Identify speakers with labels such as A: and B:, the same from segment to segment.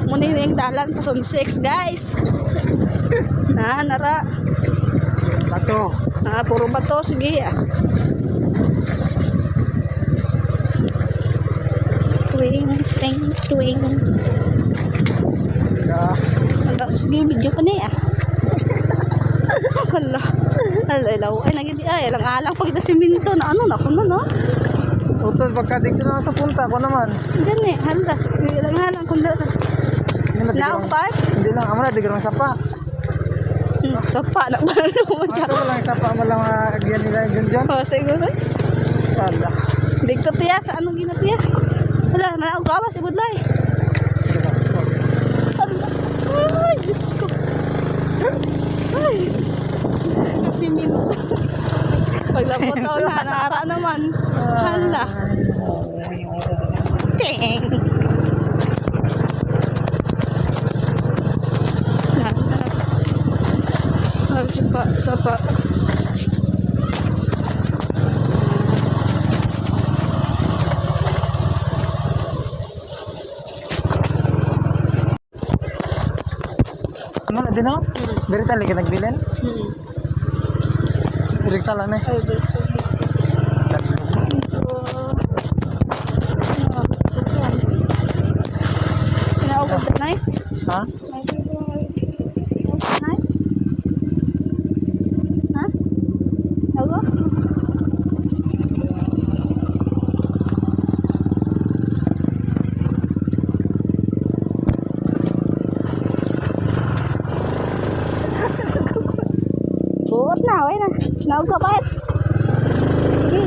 A: Muna yung dalan pason 6 guys. Nara.
B: Bato.
A: Puro bato sige ah. Twing, twing, twing. Sige, video pa niya. Hala. Alaw. Ay, alang-alang pag ito siminto na ano na kuno no.
B: Utol pagka dito na sa punta ko naman.
A: Gani, hala. Alang-alang kuno. Now park?
B: Hindi lang, amo na digirong sapa.
A: Sapa na ba naman dyan?
B: Ako lang sapa mo lang agyan nila dyan.
A: Oh, siguro.
B: Hala.
A: Digto tiya sa anong gina tiya? Hala, nakaw si Budlay. Ay, Diyos ko. Ay. Kasi minto. Paglapot sa una, naara naman. Hala. Ting. Sapa.
B: Ano na din ako? Berita lagi nagbilin? Berita lang na eh.
A: Pinaugod na na eh?
B: Ha?
A: Ako? Buot na, way na. Naog ka bakit? Sige.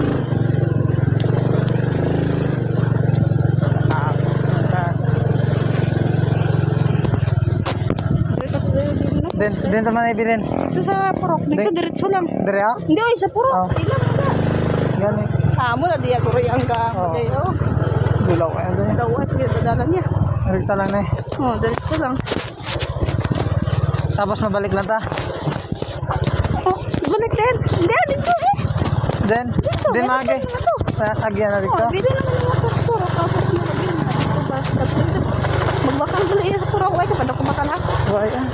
B: Din sa mga ibilin.
A: Ito sa purok. Dito diretso lang.
B: Dari ako?
A: Hindi, oy, sa purok.
B: Oh.
A: Tignan mo ka.
B: Gani.
A: Mo na diya ko rin ang
B: Oh.
A: kagayo.
B: Gulaw kayo doon.
A: Dawat yung dadalan niya.
B: Berita lang na eh.
A: Oh, diretso lang.
B: Tapos mabalik lang ta.
A: Oh, balik din. Hindi, dito eh.
B: Then magi. Agyan na dito.
A: Oh, bili naman yung mga sa purok. Tapos mo rin. Tapos dito. Magbakang dali sa purok. Ay, kapag ako makala.
B: Why ah?